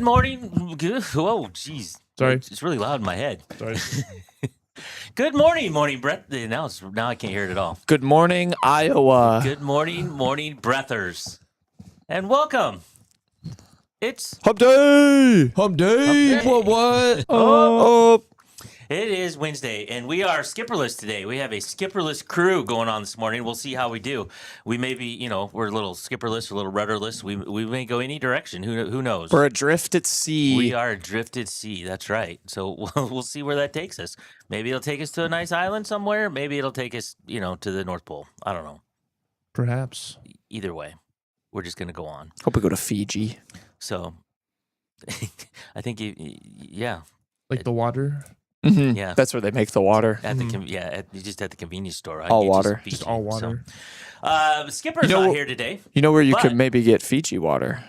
Good morning. Whoa, jeez. Sorry. It's really loud in my head. Sorry. Good morning, Brett. Now I can't hear it at all. Good morning, Iowa. Good morning, breathers. And welcome. It's Hump day. Hump day. Hump day. What? Oh. It is Wednesday, and we are skipperless today. We have a skipperless crew going on this morning. We'll see how we do. We may be, we're a little skipperless, a little rudderless. We may go any direction. Who knows? We're adrift at sea. We are adrift at sea. That's right. So we'll see where that takes us. Maybe it'll take us to a nice island somewhere. Maybe it'll take us, to the North Pole. I don't know. Perhaps. Either way, we're just going to go on. Hope we go to Fiji. So I think, yeah. Like the water? Mm-hmm. Yeah. That's where they make the water. At the just at the convenience store. All water. Just all water. So, Skipper's not here today. You know where you But- could maybe get Fiji water?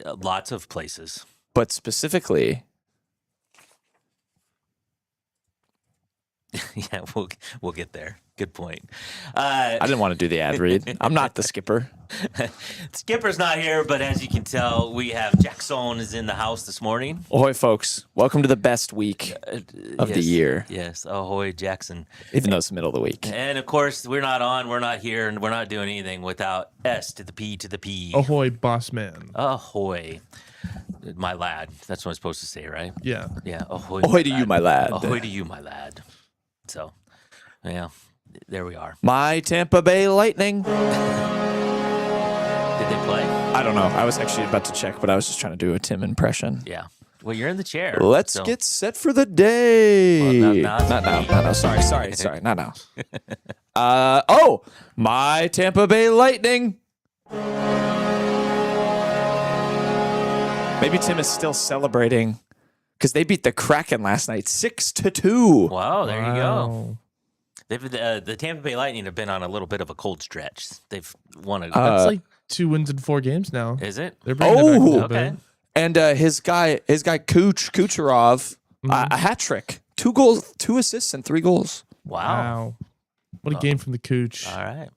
Lots of places. But specifically, Yeah, we'll get there. Good point. I didn't want to do the ad read. I'm not the skipper. Skipper's not here, but as you can tell, we have Jackson is in the house this morning. Ahoy, folks. Welcome to the best week of the Yes, year, Yes, ahoy, Jackson. even though it's the middle of the week. And of course, we're not here, and we're not doing anything without S to the P to the P. Ahoy, boss man. Ahoy, my lad. That's what I'm supposed to say, right? Yeah. Yeah, ahoy. Ahoy to you, my lad. Ahoy to you, my lad. So, yeah, there we are. My Tampa Bay Lightning. Did they play? I don't know. I was actually about to check, but I was just trying to do a Tim impression. Yeah. Well, you're in the chair. Let's so- get set for the day. Well, not No. Sorry. Not now. My Tampa Bay Lightning. Maybe Tim is still celebrating because they beat the Kraken last night 6-2. Wow, there you go. Wow. They've the Tampa Bay Lightning have been on a little bit of a cold stretch. They've won a. That's like 2 wins in 4 games now. is it? They're bringing it back a little okay. bit. And his guy Kucherov, a hat trick, 2 goals, 2 assists, and 3 goals. Wow. What a game from the Cooch. All right.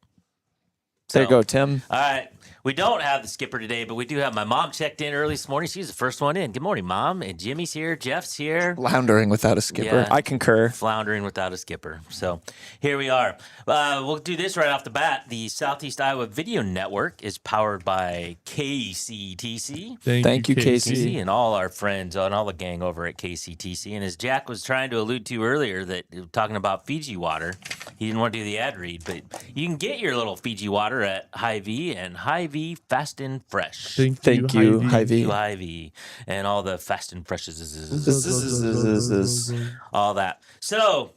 There you So- go, Tim. All right. We don't have the skipper today, but we do have my mom checked in early this morning. She's the first one in. Good morning, Mom. And Jimmy's here. Jeff's here. Floundering without a skipper. Yeah. I concur. Floundering without a skipper. So here we are. We'll do this right off the bat. The Southeast Iowa Video Network is powered by KCTC. Thank you, KCTC Casey. and all our friends and all the gang over at KCTC. And as Jack was trying to allude to earlier, that talking about Fiji water, he didn't want to do the ad read, but you can get your little Fiji water at Hy-Vee and Hy-Vee Fast and Fresh. Thank you, Hy-Vee. Hy-Vee and all the Fast and Freshes, Hy-Vee. all that. So,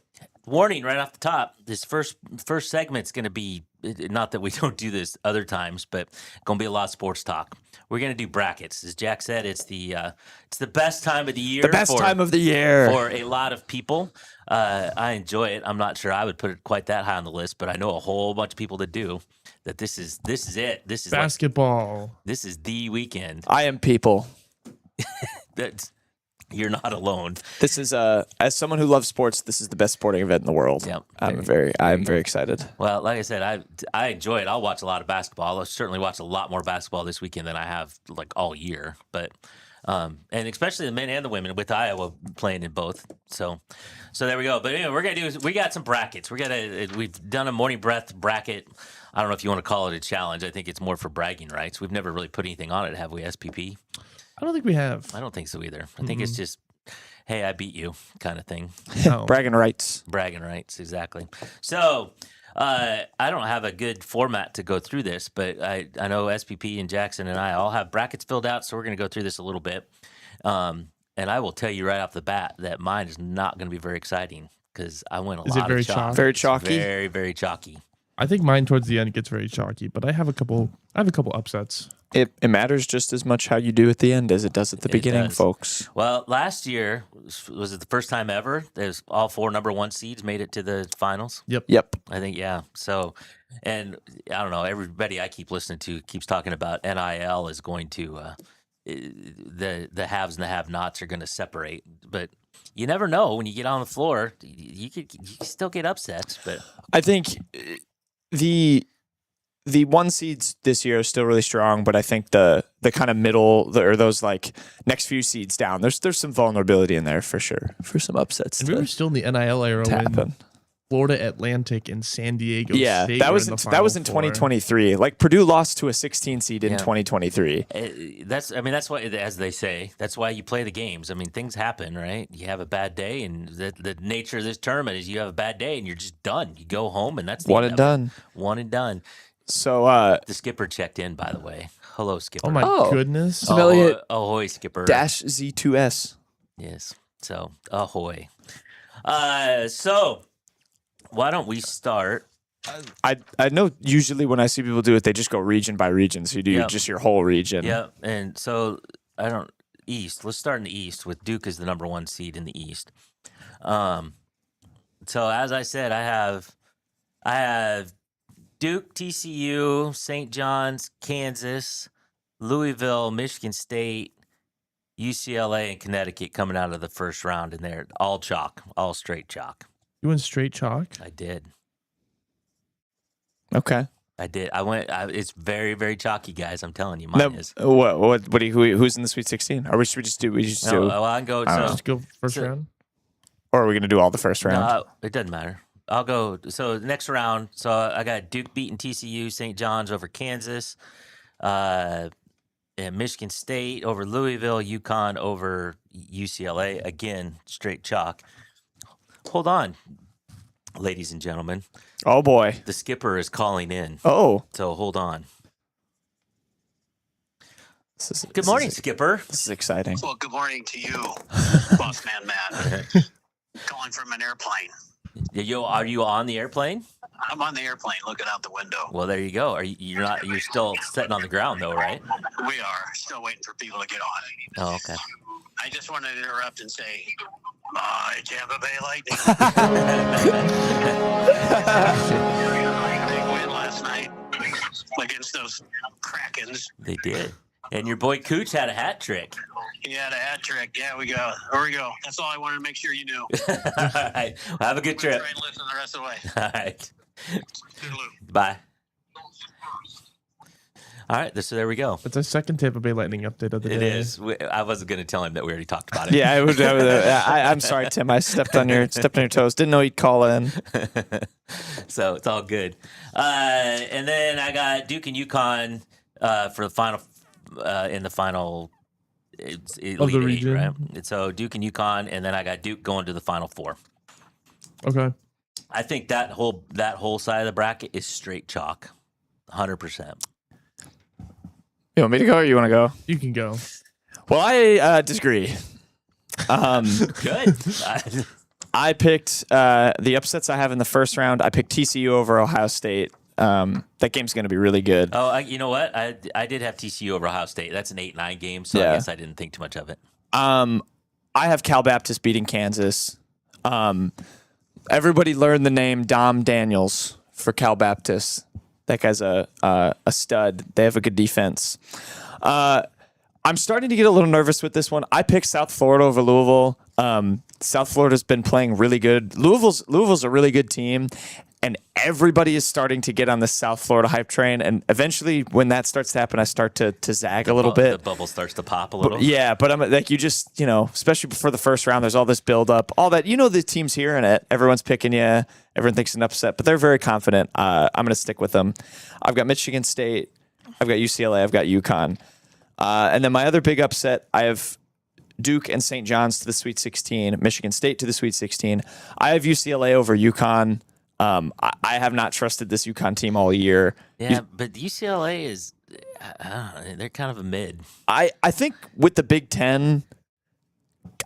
warning right off the top: this first segment's going to be, not that we don't do this other times, but going to be a lot of sports talk. We're going to do brackets, as Jack said. It's the best time of the year. The best time of the year. for a lot of people. I enjoy it. I'm not sure I would put it quite that high on the list, but I know a whole bunch of people that do. That this is it. This is Basketball. this is the weekend. I am people. That you're not alone. This is as someone who loves sports, this is the best sporting event in the world. Yep. I'm very excited. Well, like I said, I enjoy it. I'll watch a lot of basketball. I'll certainly watch a lot more basketball this weekend than I have like all year. But and especially the men and the women with Iowa playing in both. So there we go. But anyway, we got some brackets. We've done a morning breath bracket. I don't know if you want to call it a challenge. I think it's more for bragging rights. We've never really put anything on it, have we, SPP? I don't think we have. I don't think so either. I think it's just, hey, I beat you kind of thing. No. Bragging rights. Bragging rights, exactly. So I don't have a good format to go through this, but I know SPP and Jackson and I all have brackets filled out, so we're going to go through this a little bit. And I will tell you right off the bat that mine is not going to be very exciting because I went a Is it lot very of chalk. chalk? Very chalky. Very, very chalky. I think mine towards the end gets very chalky, but I have a couple upsets. It matters just as much how you do at the end as it does at the beginning, does. folks. Well, last year, was it the first time ever? There's all 4 number 1 seeds made it to the finals. Yep. I think, yeah. So, and I don't know, everybody I keep listening to keeps talking about NIL is going to, the haves and the have-nots are going to separate. But you never know when you get on the floor. You can still get upsets. But I think the the one seeds this year are still really strong, but I think the kind of middle or those like next few seeds down, there's some vulnerability in there for sure for some upsets. And we were still in the NIL era to when happen. Florida Atlantic and San Diego Yeah, State that were was in the that was in Final Four. 2023. Like Purdue lost to a 16 seed in Yeah. 2023. That's why, as they say, that's why you play the games. I mean, things happen, right? You have a bad day, and the nature of this tournament is you have a bad day, and you're just done. You go home, and that's the One end and of it. done. One and done. So The skipper checked in, by the way. Hello, skipper. Oh my Oh. goodness. Some Elliott Ahoy, skipper. dash Z2S. Yes. So, ahoy. So, why don't we start? I know usually when I see people do it, they just go region by region. So you do Yep. just your whole region. Yeah, and so East. Let's start in the East with Duke as the number 1 seed in the East. So as I said, I have Duke, TCU, St. John's, Kansas, Louisville, Michigan State, UCLA, and Connecticut coming out of the first round, and they're all chalk, all straight chalk. You went straight chalk. I did. Okay. I did. It's very, very chalky, guys. I'm telling you, mine No, is. who's in the Sweet 16? Or should we just do? No, well, I can go. So, Just go first so- round. Or are we gonna do all the first round? no, it doesn't matter. I'll go. So next round. So I got Duke beating TCU, St. John's over Kansas, and Michigan State over Louisville, UConn over UCLA. Again, straight chalk. Hold on, ladies and gentlemen. Oh boy. The skipper is calling in. Oh. So hold on. This Good morning, skipper. This is exciting. Well, good morning to you, Boss Man Matt. Calling from an airplane. Are you on the airplane? I'm on the airplane looking out the window. Well, there you go. Are you? You're not. You're still sitting on the ground, though, right? We are still waiting for people to get on. Oh, okay. I just wanted to interrupt and say, Tampa Bay Lightning. Big win last night against those Krakens. They did. And your boy Cooch had a hat trick. He had a hat trick. Yeah, we go. Here we go. That's all I wanted to make sure you knew. All right. Well, have a good I'm gonna trip. try and listen the rest of the way. All right. Toodaloo. Bye. All right. So there we go. It's our second Tampa Bay Lightning update of the It day. is. I wasn't going to tell him that we already talked about it. Yeah, I'm sorry, Tim. I stepped on your toes. Didn't know you'd call in. So it's all good. And then I got Duke and UConn for the final. In the final. It's Elite Of the Eight, region. right? And so Duke and UConn, and then I got Duke going to the Final Four. Okay. I think that whole side of the bracket is straight chalk, 100%. You want me to go or you want to go? You can go. Well, I disagree. Good. I picked the upsets I have in the first round. I picked TCU over Ohio State. That game's going to be really good. Oh, you know what? I did have TCU over Ohio State. That's an 8-9 game, so I Yeah. guess I didn't think too much of it. I have Cal Baptist beating Kansas. Everybody learned the name Dom Daniels for Cal Baptist. That guy's a stud. They have a good defense. I'm starting to get a little nervous with this one. I picked South Florida over Louisville. South Florida's been playing really good. Louisville's a really good team, and everybody is starting to get on the South Florida hype train. And eventually, when that starts to happen, I start to zag a little bit. The bubble starts to pop a little. Yeah, but I'm like, you just, especially before the first round, there's all this build up, all that. The team's hearing it. Everyone's picking you. Everyone thinks it's an upset, but they're very confident. I'm going to stick with them. I've got Michigan State. I've got UCLA. I've got UConn. And then my other big upset, I have Duke and St. John's to the Sweet 16, Michigan State to the Sweet 16. I have UCLA over UConn. I have not trusted this UConn team all year. Yeah, but UCLA is, they're kind of a mid. I think with the Big Ten,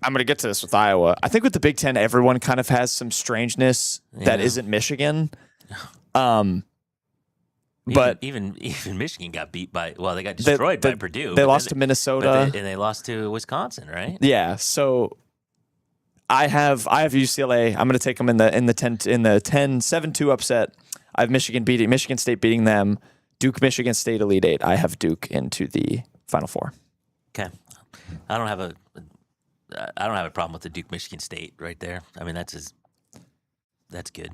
I'm going to get to this with Iowa. I think with the Big Ten, everyone kind of has some strangeness that Yeah. isn't Michigan. But even Michigan got beat by, they got destroyed by Purdue. They but lost to then- Minnesota. and they lost to Wisconsin, right? Yeah, so I have UCLA. I'm going to take them in the 7-2 upset. I have Michigan State beating them. Duke, Michigan State Elite Eight. I have Duke into the Final Four. Okay, I don't have a problem with the Duke Michigan State right there. I mean that's good.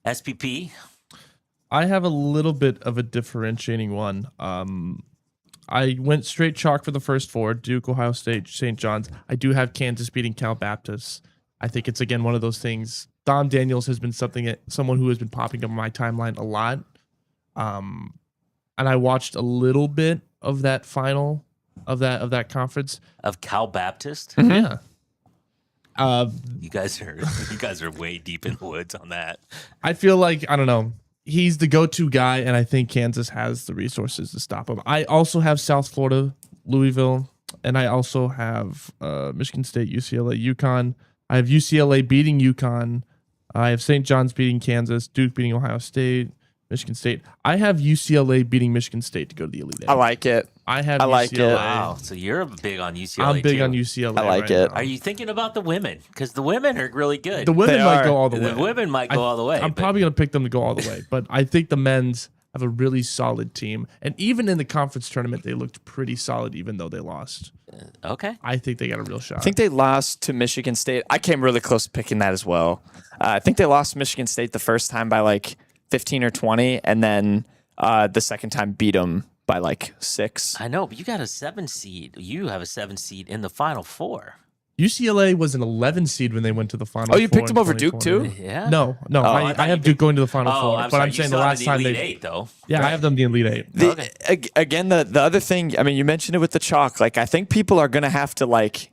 SPP. I have a little bit of a differentiating one. I went straight chalk for the first four: Duke, Ohio State, St. John's. I do have Kansas beating Cal Baptist. I think it's again one of those things. Dom Daniels has been someone who has been popping up on my timeline a lot. And I watched a little bit of that final of that conference. Of Cal Baptist. Yeah. You guys are way deep in the woods on that. I feel like, I don't know, he's the go-to guy, and I think Kansas has the resources to stop him. I also have South Florida, Louisville, and I also have Michigan State, UCLA, UConn. I have UCLA beating UConn. I have St. John's beating Kansas, Duke beating Ohio State, Michigan State. I have UCLA beating Michigan State to go to the Elite Eight. I like it. I have I like UCLA. it. Wow. So you're big on UCLA. I'm big too. on UCLA. I like right it. now. Are you thinking about the women? Because the women are really good. The women They might are. go all the way. The women might go all the way. I'm but- probably going to pick them to go all the way, but I think the men's have a really solid team. And even in the conference tournament, they looked pretty solid, even though they lost. okay. I think they got a real shot. I think they lost to Michigan State. I came really close to picking that as well. I think they lost to Michigan State the first time by like 15 or 20, and then the second time beat them by like 6. I know, but you got a 7 seed. You have a 7 seed in the Final Four. UCLA was an 11 seed when they went to the Final. Oh, you Four picked in them over Duke 2020. too? Yeah. No, I thought I have you Duke going to the Final Oh, Four, I'm but sorry. I'm You saying still the have last the time Elite they. 8, though. Yeah, I have them the Elite Eight. Okay. Again, the other thing, I mean, you mentioned it with the chalk. Like, I think people are going to have to like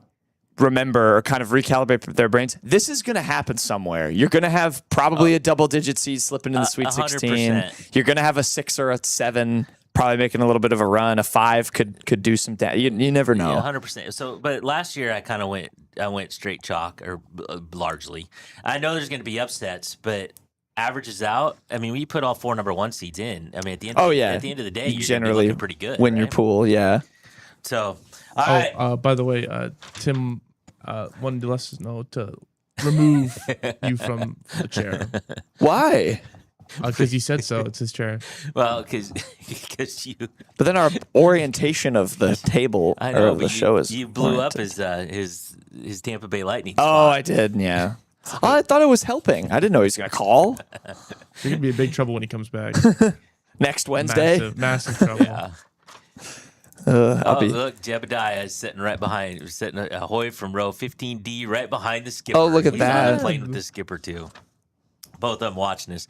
remember or kind of recalibrate their brains. This is going to happen somewhere. You're going to have probably a double-digit seed slipping in the Sweet 16. 100%. You're going to have a 6 or a 7 probably making a little bit of a run. A 5 could do some you never know. Yeah, 100%. So, but last year I went straight chalk or largely. I know there's going to be upsets, but averages out. I mean, we put all 4 number 1 seeds in. I mean, at the end. Oh, of, yeah. At the end of the day, You you're generally looking pretty good. win your right? pool, yeah. So, all right. By the way, Tim wanted to let us know to remove you from the chair Why? because he said so. It's his chair. Well, because you, But then our orientation of the table I know, or but the show is you blew up oriented. his Tampa Bay Lightning. Oh, spot. I did, yeah. Oh, I thought it was helping. I didn't know he was going to call You're gonna be in big trouble when he comes back. next Wednesday. Massive trouble. Yeah. I'll Oh, be. look, Jebediah is sitting right behind, sitting ahoy from row 15D, right behind the skipper. Oh, look at He's on that. the plane with the skipper too. Both of them watching us.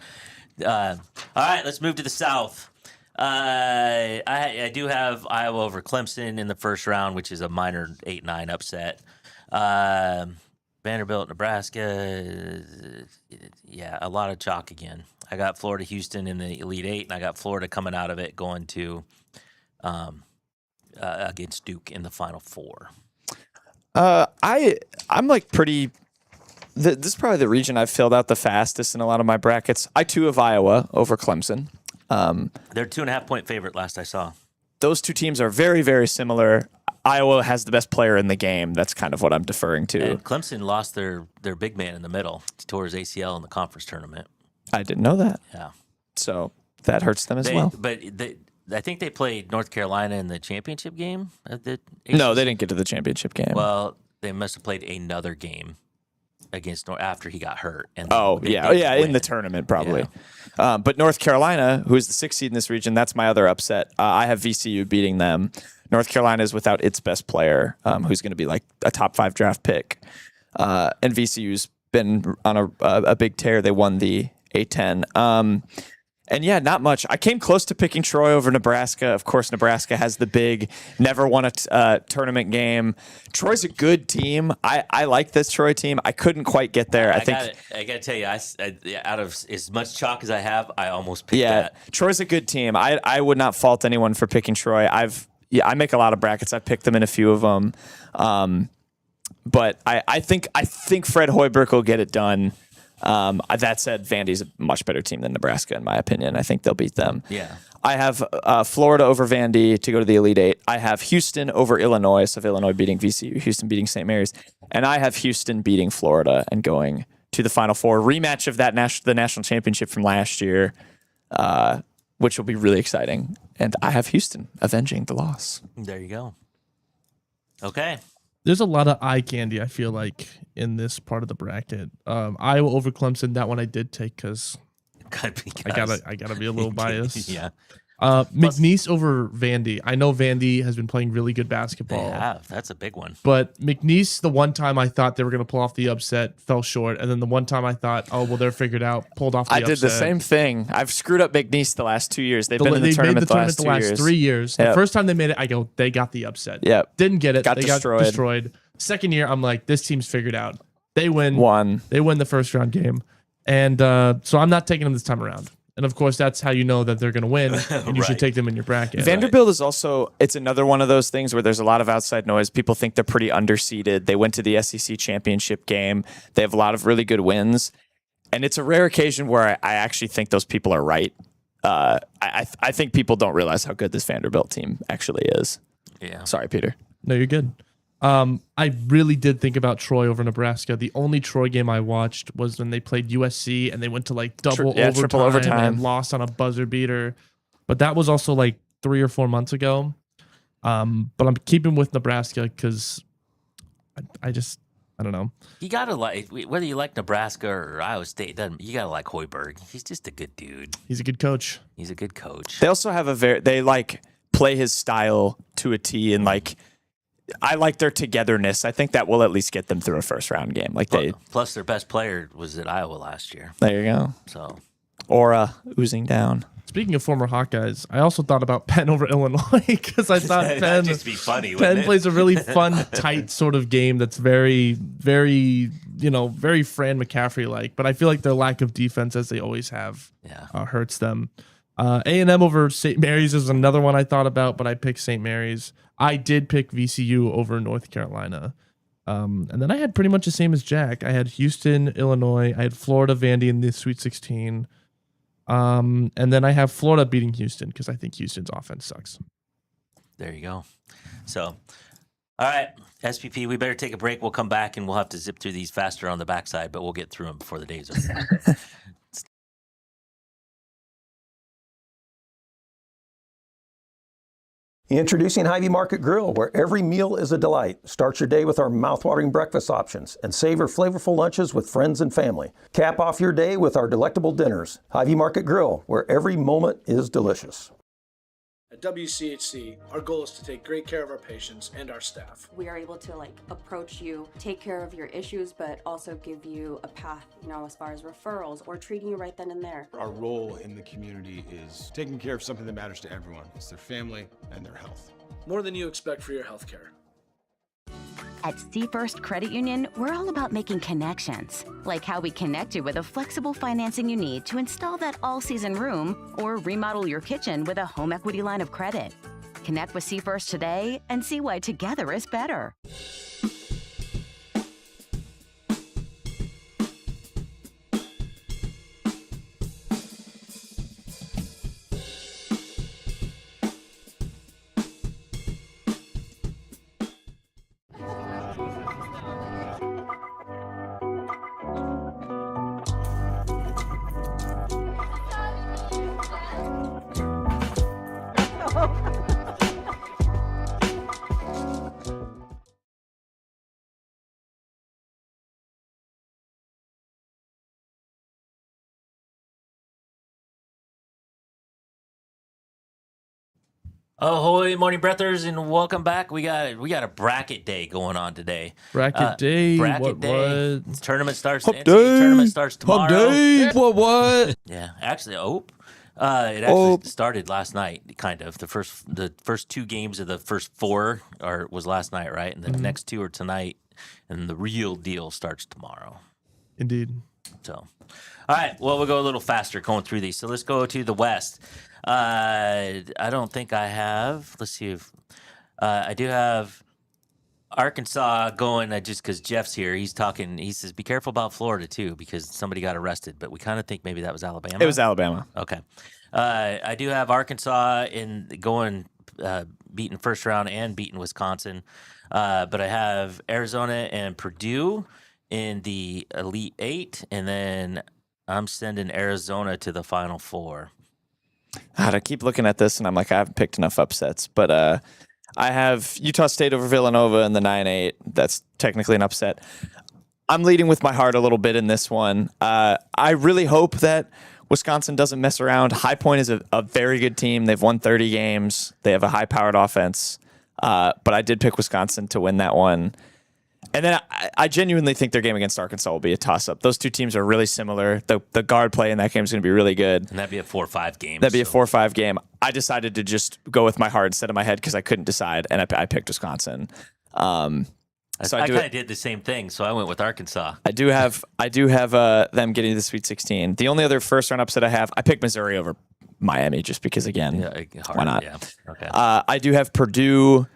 All right, let's move to the South. I do have Iowa over Clemson in the first round, which is a minor 8-9 upset. Vanderbilt, Nebraska, yeah, a lot of chalk again. I got Florida, Houston in the Elite Eight, and I got Florida coming out of it going to against Duke in the Final Four. I'm like pretty. This is probably the region I've filled out the fastest in a lot of my brackets. I too have Iowa over Clemson. They're 2.5-point favorite last I saw. Those two teams are very, very similar. Iowa has the best player in the game. That's kind of what I'm deferring to. And Clemson lost their big man in the middle. He tore his ACL in the conference tournament. I didn't know that. Yeah. So that hurts them as well. But I think they played North Carolina in the championship game. Of the No, ACC. they didn't get to the championship game. Well, they must have played another game against after he got hurt. And Oh, they yeah. didn't Yeah, in win. the tournament, probably. But North Carolina, who is the 6th seed in this region, that's my other upset. I have VCU beating them. North Carolina is without its best player, who's going to be like a top 5 draft pick. And VCU's been on a big tear. They won the A10. And yeah, not much. I came close to picking Troy over Nebraska. Of course, Nebraska has the big, never won a tournament game. Troy's a good team. I like this Troy team. I couldn't quite get there. I think. I got to tell you, out of as much chalk as I have, I almost picked Yeah, that. Troy's a good team. I would not fault anyone for picking Troy. I make a lot of brackets. I've picked them in a few of them. But I think Fred Hoiberg will get it done. That said, Vandy's a much better team than Nebraska, in my opinion. I think they'll beat them. Yeah. I have Florida over Vandy to go to the Elite Eight. I have Houston over Illinois, so Illinois beating VCU, Houston beating St. Mary's. And I have Houston beating Florida and going to the Final Four. Rematch of that the national championship from last year, which will be really exciting. And I have Houston avenging the loss. There you go. Okay. There's a lot of eye candy, I feel like, in this part of the bracket. Iowa over Clemson, that one I did take because I gotta be a little biased. Yeah. McNeese over Vandy. I know Vandy has been playing really good basketball. Yeah, that's a big one. But McNeese, the one time I thought they were going to pull off the upset, fell short. And then the one time I thought, oh, well, they're figured out, pulled off the upset. I did the same thing. I've screwed up McNeese the last 2 years. They've been in the They've tournament made the tournament the last 2 years. 3 years. The Yep. first time they made it, I go, they got the upset. Yep. Didn't get it. Got They destroyed. got destroyed. Second year, I'm like, this team's figured out. They win. One. They win the first round game. And so I'm not taking them this time around. And of course, that's how you know that they're going to win, and you should Right. take them in your bracket. Vanderbilt is also, it's another one of those things where there's a lot of outside noise. People think they're pretty underseeded. They went to the SEC championship game. They have a lot of really good wins. And it's a rare occasion where I actually think those people are right. I think people don't realize how good this Vanderbilt team actually is. Yeah. Sorry, Peter. No, you're good. I really did think about Troy over Nebraska. The only Troy game I watched was when they played USC and they went to like triple overtime and lost on a buzzer beater. But that was also like 3 or 4 months ago. But I'm keeping with Nebraska because I don't know. You gotta like, whether you like Nebraska or Iowa State, you gotta like Hoiberg. He's just a good dude. He's a good coach. He's a good coach. They also have they like play his style to a T, and like I like their togetherness. I think that will at least get them through a first round game. Like Plus, their best player was at Iowa last year. There you go. So Aura oozing down. Speaking of former Hawkeyes, I also thought about Penn over Illinois because I thought That'd Penn just be funny. Penn plays a really fun, tight sort of game that's very, very, very Fran McCaffrey like. But I feel like their lack of defense, as they always have, hurts them. A&M over St. Mary's is another one I thought about, but I picked St. Mary's. I did pick VCU over North Carolina. And then I had pretty much the same as Jack. I had Houston, Illinois. I had Florida, Vandy in the Sweet 16. And then I have Florida beating Houston because I think Houston's offense sucks. There you go. So, all right, SPP, we better take a break. We'll come back and we'll have to zip through these faster on the backside, but we'll get through them before the day's over. Introducing Hy-Vee Market Grill, where every meal is a delight. Start your day with our mouthwatering breakfast options and savor flavorful lunches with friends and family. Cap off your day with our delectable dinners. Hy-Vee Market Grill, where every moment is delicious. At WCHC, our goal is to take great care of our patients and our staff. We are able to approach you, take care of your issues, but also give you a path, as far as referrals or treating you right then and there. Our role in the community is taking care of something that matters to everyone. It's their family and their health. More than you expect for your healthcare. At Seafirst Credit Union, we're all about making connections, like how we connect you with a flexible financing you need to install that all-season room or remodel your kitchen with a home equity line of credit. Connect with Seafirst today and see why together is better. Ahoy, morning breathers, and welcome back. We got a bracket day going on today. Bracket day. Bracket day. What? Tournament starts. Hump NCAA day. tournament starts tomorrow. Hump day. What? Yeah, actually, it actually started last night. Kind of the first 2 games of the first 4 was last night, right? And the next 2 are tonight, and the real deal starts tomorrow. Indeed. So, all right. Well, we'll go a little faster going through these. So let's go to the West. I don't think I have. Let's see if I do have Arkansas going just because Jeff's here. He's talking. He says, be careful about Florida, too, because somebody got arrested. But we kind of think maybe that was Alabama. It was Alabama. Okay. I do have Arkansas beating first round and beating Wisconsin. But I have Arizona and Purdue in the Elite 8. And then I'm sending Arizona to the Final 4. God, I keep looking at this and I'm like, I haven't picked enough upsets. But I have Utah State over Villanova in the 9-8. That's technically an upset. I'm leading with my heart a little bit in this one. I really hope that Wisconsin doesn't mess around. High Point is a very good team. They've won 30 games. They have a high-powered offense. But I did pick Wisconsin to win that one. And then I genuinely think their game against Arkansas will be a toss-up. Those two teams are really similar. The guard play in that game is going to be really good. And that'd be a 4-5 game. That'd be a 4-5 game. I decided to just go with my heart instead of my head because I couldn't decide, and I picked Wisconsin. So I kind of did the same thing, so I went with Arkansas. I do have them getting to the Sweet 16. The only other first round upset I picked Missouri over Miami just because, again, why not? Yeah. Okay. I do have Purdue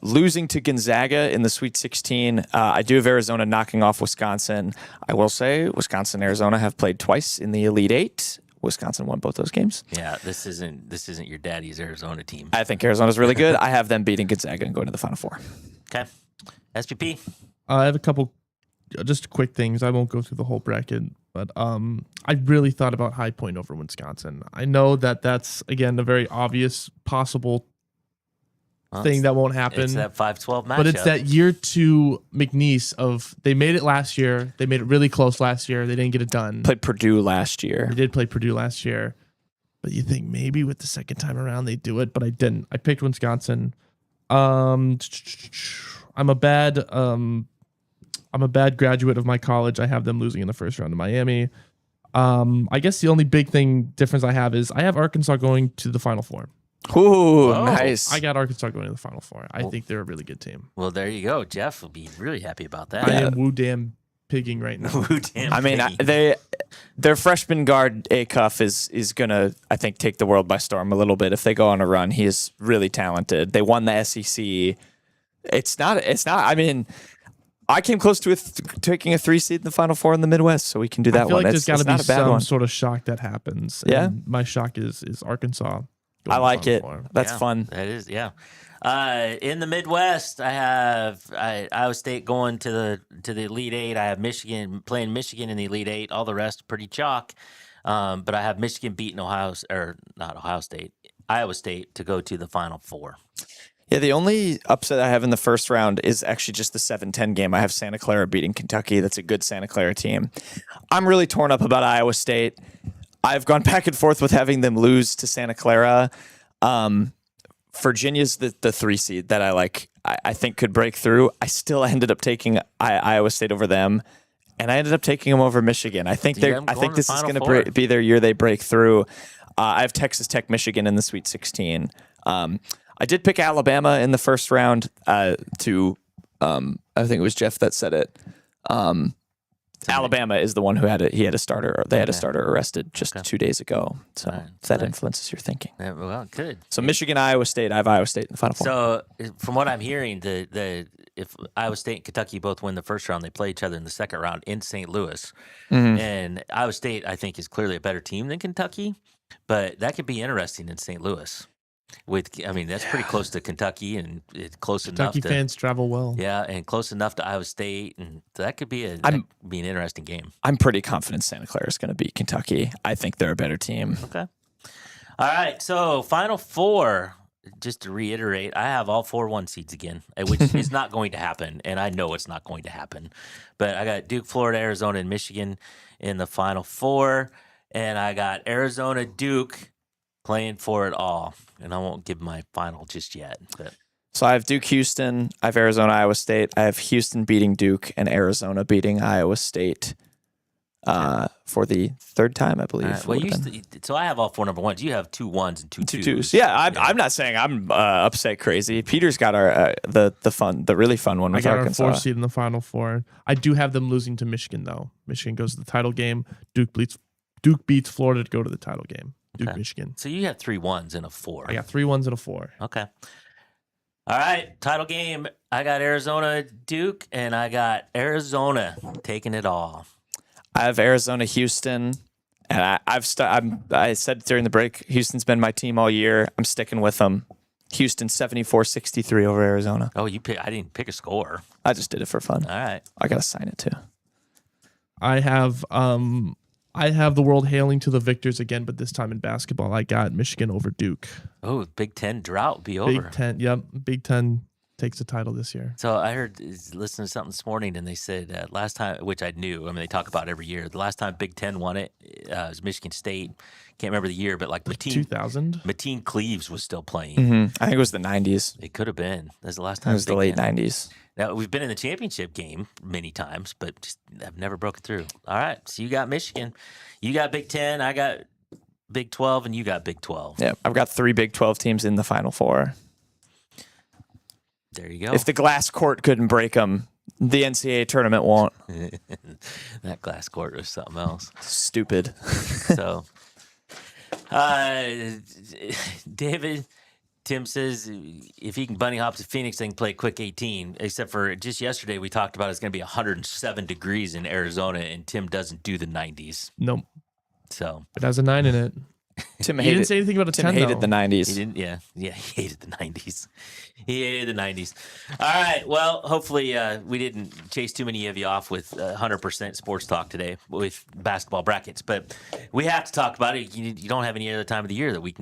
losing to Gonzaga in the Sweet 16. I do have Arizona knocking off Wisconsin. I will say Wisconsin and Arizona have played twice in the Elite Eight. Wisconsin won both those games. Yeah, this isn't your daddy's Arizona team. I think Arizona's really good. I have them beating Gonzaga and going to the Final Four. Okay. SPP. I have a couple just quick things. I won't go through the whole bracket, but I really thought about High Point over Wisconsin. I know that that's, again, a very obvious possible thing that won't happen. It's that 5-12 matchup. But it's that year 2 McNeese of they made it last year. They made it really close last year. They didn't get it done. Played Purdue last year. They did play Purdue last year. But you think maybe with the second time around they do it, but I didn't. I picked Wisconsin. I'm a bad graduate of my college. I have them losing in the first round to Miami. I guess the only big difference I have is I have Arkansas going to the Final Four. Ooh, nice. I got Arkansas going to the Final Four. I think they're a really good team. Well, there you go. Jeff will be really happy about that. I am woo-damn pigging right now. I mean, their freshman guard, Acuff, is going to, I think, take the world by storm a little bit if they go on a run. He is really talented. They won the SEC. It's not. I mean, I came close to taking a 3 seed in the Final Four in the Midwest, so we can do that I feel one. like there's got to be some one. sort of shock that happens. Yeah. And my shock is Arkansas. I like it. That's fun. That is, yeah. In the Midwest, I have Iowa State going to the Elite Eight. I have Michigan playing Michigan in the Elite Eight. All the rest pretty chalk. But I have Michigan beating Iowa State to go to the Final Four. Yeah, the only upset I have in the first round is actually just the 7-10 game. I have Santa Clara beating Kentucky. That's a good Santa Clara team. I'm really torn up about Iowa State. I've gone back and forth with having them lose to Santa Clara. Virginia's the 3 seed that I think could break through. I still ended up taking Iowa State over them, and I ended up taking them over Michigan. I think this is going to be their year they break through. I have Texas Tech, Michigan in the Sweet 16. I did pick Alabama in the first round I think it was Jeff that said it. Alabama is the one who had a starter. They had a starter arrested just 2 days ago. So if that influences your thinking. Yeah, well, good. So Michigan, Iowa State. I have Iowa State in the Final Four. So from what I'm hearing, if Iowa State and Kentucky both win the first round, they play each other in the second round in St. Louis. Mm-hmm. And Iowa State, I think, is clearly a better team than Kentucky, but that could be interesting in St. Louis. That's pretty close to Kentucky, and it's close enough. Kentucky fans travel well. Yeah, and close enough to Iowa State, and that could be an interesting game. I'm pretty confident Santa Clara is going to beat Kentucky. I think they're a better team. Okay. All right, so Final Four. Just to reiterate, I have all 4 1 seeds again, which is not going to happen, and I know it's not going to happen. But I got Duke, Florida, Arizona, and Michigan in the Final Four, and I got Arizona, Duke playing for it all. And I won't give my final just yet. But. So I have Duke, Houston. I have Arizona, Iowa State. I have Houston beating Duke and Arizona beating Iowa State for the 3rd time, I believe. Right. Well, so I have all 4 number 1s. You have 2 1s and 2 2s. Yeah, I'm not saying I'm upset crazy. Peter's got our the really fun one with Arkansas. I got our 4 seed in the Final Four. I do have them losing to Michigan though. Michigan goes to the title game. Duke beats Florida to go to the title game. Duke, Michigan. So you have 3 1s and a 4. I got 3 1s and a 4. Okay. All right. Title game. I got Arizona, Duke, and I got Arizona taking it all. I have Arizona, Houston, and I said during the break, Houston's been my team all year. I'm sticking with them. Houston 74-63 over Arizona. Oh, I didn't pick a score. I just did it for fun. All right. I gotta sign it too. I have the world hailing to the victors again, but this time in basketball, I got Michigan over Duke. Oh, Big Ten drought be over. Big Ten, yep. Big Ten takes the title this year. So I heard listening to something this morning, and they said last time, which I knew. I mean, they talk about it every year. The last time Big Ten won it was Michigan State. Can't remember the year, but like 2000. Mateen Cleaves was still playing. I think it was the 90s. It could have been. That's the last It time. was the late 90s. Now we've been in the championship game many times, but just have never broken through. All right, so you got Michigan, you got Big Ten, I got Big 12, and you got Big 12. Yeah, I've got 3 Big 12 teams in the Final Four. There you go. If the glass court couldn't break them, the NCAA tournament won't. That glass court was something else. Stupid. So, David, Tim says if he can bunny hop to Phoenix, they can play quick 18. Except for just yesterday, we talked about it's going to be 107 degrees in Arizona, and Tim doesn't do the 90s. Nope. So It has a 9 in it. Tim He hated, didn't say anything about a Tim 10, hated though. the 90s. he didn't. Yeah, he hated the 90s. He hated the 90s. All right. Well, hopefully we didn't chase too many of you off with 100% sports talk today with basketball brackets, but we have to talk about it. You don't have any other time of the year that we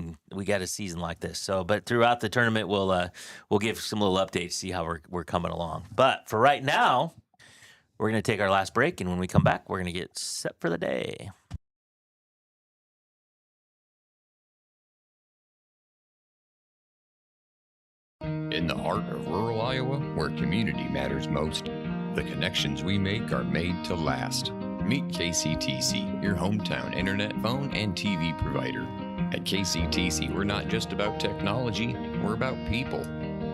got a season like this. So, but throughout the tournament, we'll give some little updates, see how we're coming along. But for right now, we're going to take our last break, and when we come back, we're going to get set for the day. In the heart of rural Iowa, where community matters most, the connections we make are made to last. Meet KCTC, your hometown internet, phone, and TV provider. At KCTC, we're not just about technology, we're about people.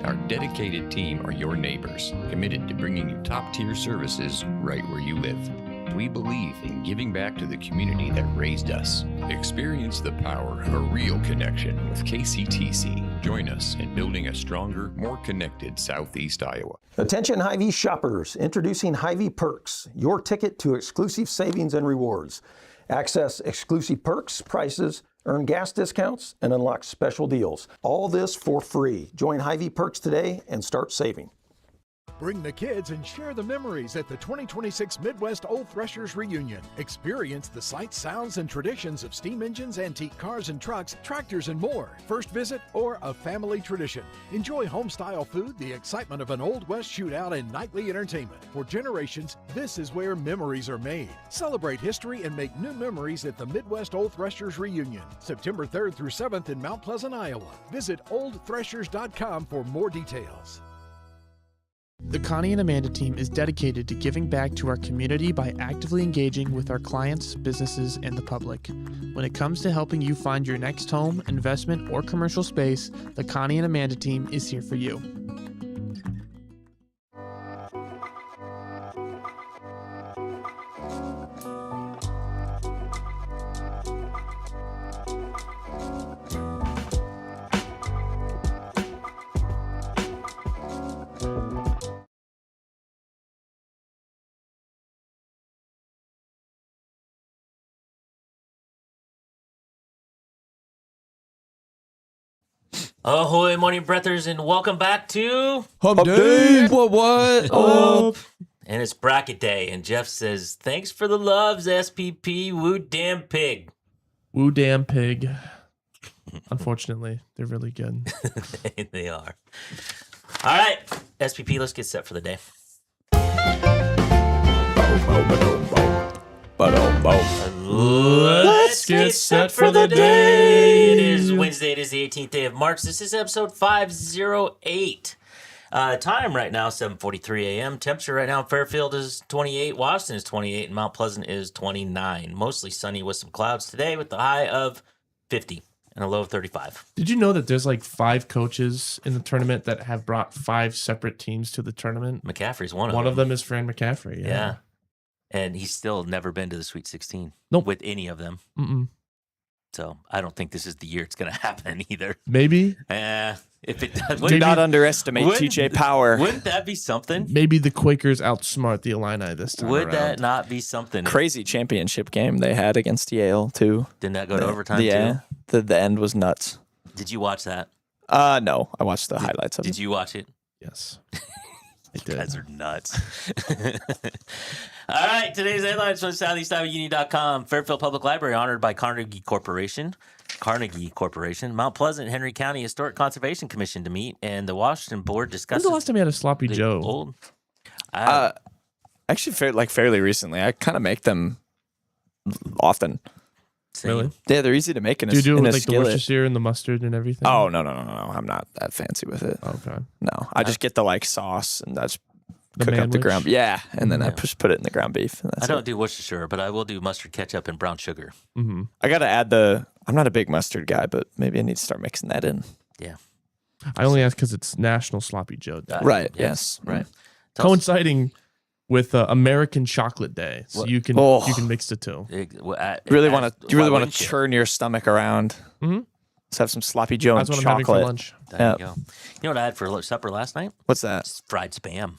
Our dedicated team are your neighbors, committed to bringing you top-tier services right where you live. We believe in giving back to the community that raised us. Experience the power of a real connection with KCTC. Join us in building a stronger, more connected Southeast Iowa. Attention Hy-Vee shoppers, introducing Hy-Vee Perks, your ticket to exclusive savings and rewards. Access exclusive perks, prices, earn gas discounts, and unlock special deals. All this for free. Join Hy-Vee Perks today and start saving. Bring the kids and share the memories at the 2026 Midwest Old Threshers Reunion. Experience the sights, sounds, and traditions of steam engines, antique cars and trucks, tractors, and more. First visit or a family tradition. Enjoy home-style food, the excitement of an Old West shootout, and nightly entertainment. For generations, this is where memories are made. Celebrate history and make new memories at the Midwest Old Threshers Reunion, September 3rd through 7th in Mount Pleasant, Iowa. Visit oldthreshers.com for more details. The Connie and Amanda team is dedicated to giving back to our community by actively engaging with our clients, businesses, and the public. When it comes to helping you find your next home, investment, or commercial space, the Connie and Amanda team is here for you. Ahoy, morning breathers, and welcome back to Hump Day. What? Up. And it's bracket day, and Jeff says, "Thanks for the loves, SPP. Woo damn pig." Woo damn pig. Unfortunately, they're really good. They are. All right, SPP, let's get set for the day. Let's get set for the day. It is Wednesday. It is the 18th day of March. This is episode 508. Time right now, 7:43 a.m. Temperature right now in Fairfield is 28. Washington is 28. And Mount Pleasant is 29. Mostly sunny with some clouds today with the high of 50 and a low of 35. Did you know that there's like 5 coaches in the tournament that have brought 5 separate teams to the tournament? McCaffrey's one of them. One of them is Fran McCaffrey. Yeah. And he's still never been to the Sweet 16 Nope. with any of them. Mm-mm. So I don't think this is the year it's going to happen either. Maybe. If it does, Do not underestimate TJ Power. Wouldn't that be something? Maybe the Quakers outsmart the Illini this time Would around. that not be something? Crazy championship game they had against Yale, too. Didn't that go to overtime, yeah, too? the end was nuts. Did you watch that? No, I watched the highlights of it. Did you watch it? Yes. You guys are nuts. All right, today's headlines from SoutheastIowaUnion.com. Fairfield Public Library honored by Carnegie Corporation. Carnegie Corporation, Mount Pleasant, Henry County Historic Conservation Commission to meet, and the Washington Board When's discusses the last time you had a sloppy the Joe? old. Actually, fairly recently. I kind of make them often. Same. Really? Yeah, they're easy to make in a, Do you do it in a with like the skillet. Worcestershire and the mustard and everything? Oh, no. I'm not that fancy with it. Okay. No, I just get the like sauce and I just The cook up the manwich? ground. Yeah, and then I Yeah. just put it in the ground beef. And I that's don't it. do Worcestershire, but I will do mustard, ketchup, and brown sugar. Mm-hmm. I got to add the. I'm not a big mustard guy, but maybe I need to start mixing that in. Yeah. I only ask because it's National Sloppy Joe Day. Right. yeah, Yes. Right. It's also- Coinciding with American Chocolate Day, so What? you can Oh. mix the two. You really want to. You really want to churn. churn your stomach around. Mhm. Let's have some sloppy Joe That's and what I'm having for chocolate. lunch. There Yeah. you go. You know what I had for supper last night? What's that? It's fried spam.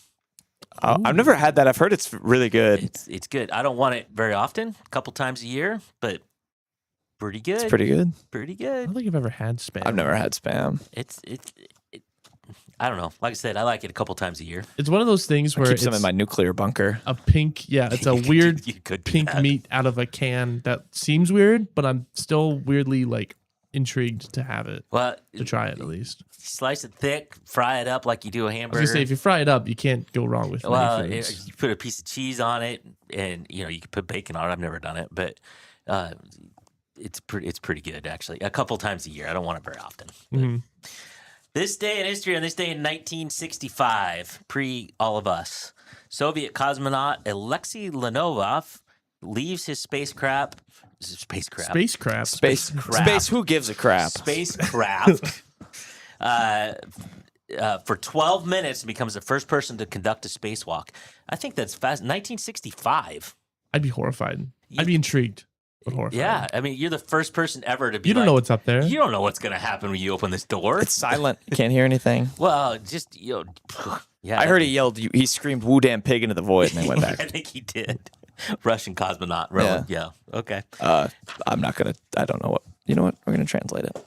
I've never had that. I've heard it's really good. It's good. I don't want it very often, a couple times a year, but pretty good. It's pretty good. Pretty I good. don't think I've ever had spam. I've never had spam. It I don't know. Like I said, I like it a couple times a year. It's one of those things I where keep it's some in my nuclear bunker. a pink, it's a weird You could do pink that. meat out of a can that seems weird, but I'm still weirdly like intrigued to have it, Well, to try it at least. slice it thick, fry it up like you do a I was hamburger. gonna say, if you fry it up, you can't go wrong with Well, many foods. you put a piece of cheese on it, and you could put bacon on it. I've never done it, but it's pretty good actually. A couple times a year. I don't want it very often. But Mhm. This day in history, on this day in 1965, pre all of us, Soviet cosmonaut Alexei Leonov leaves his spacecraft. Spacecraft. Space. Who gives a crap? Spacecraft. For 12 minutes and becomes the first person to conduct a spacewalk. I think that's fast. 1965. I'd be horrified. I'd be intrigued, but horrified. Yeah, I mean, you're the first person ever to be. You don't know what's up there. You don't know what's going to happen when you open this door. It's silent. You can't hear anything. Well, just yeah. I heard he yelled. He screamed "Woo damn pig" into the void, and then went I back. think he did. Russian cosmonaut. Really? Yeah. Okay. I'm not gonna. I don't know what. You know what? We're gonna translate it.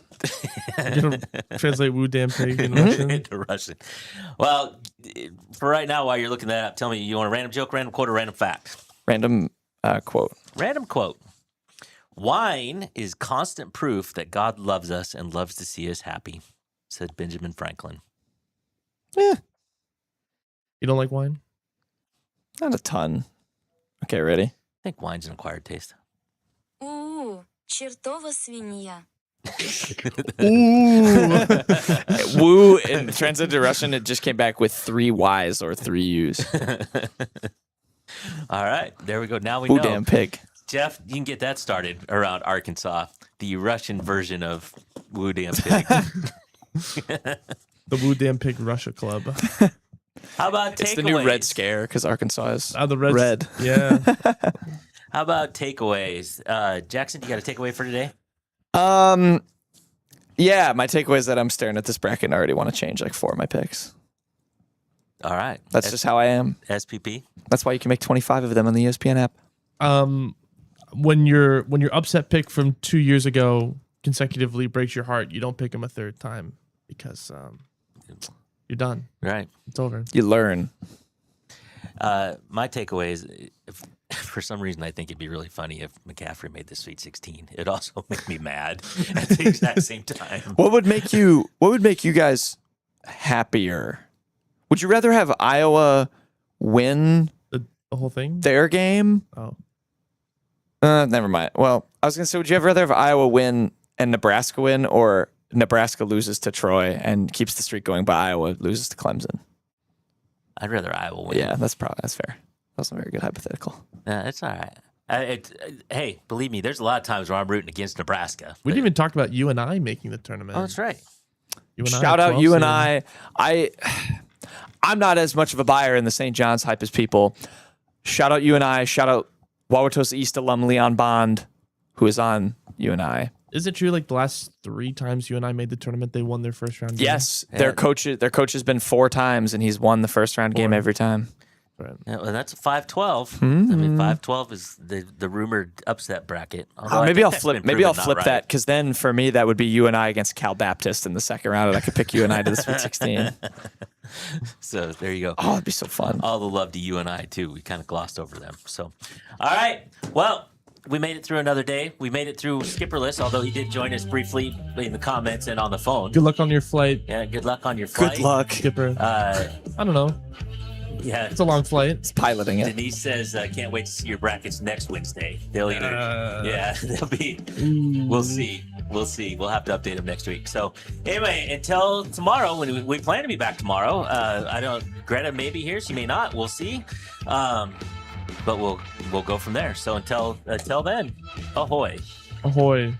You don't translate "woo damn pig" in Russian. Into Russian. Well, for right now, while you're looking that up, tell me, you want a random joke, random quote, or random fact? Random quote. Random quote. Wine is constant proof that God loves us and loves to see us happy, said Benjamin Franklin. Yeah, You don't like wine? not a ton. Okay, ready? I think wine's an acquired taste. Чертова свинья. Ooh. Woo, and translated to Russian, it just came back with 3 Y's or 3 U's. All right, there we go. Now we Woo know. damn pig. Jeff, you can get that started around Arkansas, the Russian version of Woo Damn Pig. The Woo Damn Pig Russia Club. How about takeaways? It's the new Red Scare because Arkansas is The Reds, red. Yeah. How about takeaways? Jackson, you got a takeaway for today? Yeah, my takeaway is that I'm staring at this bracket and I already want to change like 4 of my picks. All right. That's just how I am. SPP. That's why you can make 25 of them on the ESPN app. When your upset pick from 2 years ago consecutively breaks your heart, you don't pick him a third time because you're done. Right. It's over. You learn. My takeaway is, if, for some reason, I think it'd be really funny if McCaffrey made the Sweet 16. It'd also make me mad at the exact same time. What would make you guys happier? Would you rather have Iowa win The whole thing? their game? Oh. Never mind. Well, I was gonna say, would you rather have Iowa win and Nebraska win, or Nebraska loses to Troy and keeps the streak going, but Iowa loses to Clemson? I'd rather Iowa win. Yeah, that's fair. That was a very good hypothetical. It's all right. Hey, believe me, there's a lot of times where I'm rooting against Nebraska. We didn't even talk about you and I making the tournament. Oh, that's right. You and I Shout at out 12 you and seed. I'm not as much of a buyer in the St. John's hype as people. Shout out you and I. Shout out Wauwatosa East alum Leon Bond, who is on you and I. Is it true? Like the last 3 times you and I made the tournament, they won their first round game? Yes, their coach has been 4 times, and he's won the first round game every time. Right. Yeah, well, that's a 5-12. I mean, 5-12 is the rumored upset bracket. Although I Maybe think I'll that's flip. been Maybe I'll proven not flip right. that, because then for me that would be you and I against Cal Baptist in the second round, and I could pick you and I to the Sweet 16. So there you go. Oh, it'd be so fun. All the love to you and I too. We kind of glossed over them. So, all right. Well, we made it through another day. We made it through skipperless, although he did join us briefly in the comments and on the phone. Good luck on your flight. Yeah, good luck on your flight. Good luck. Skipper. Uh, I don't know. yeah. It's a long flight. It's piloting it. Denise says, can't wait to see your brackets next Wednesday. They'll either, they'll be, we'll see. We'll see. We'll have to update them next week. So anyway, until tomorrow, when we plan to be back tomorrow, Greta may be here. She may not. We'll see. But we'll go from there. So until then, ahoy. Ahoy.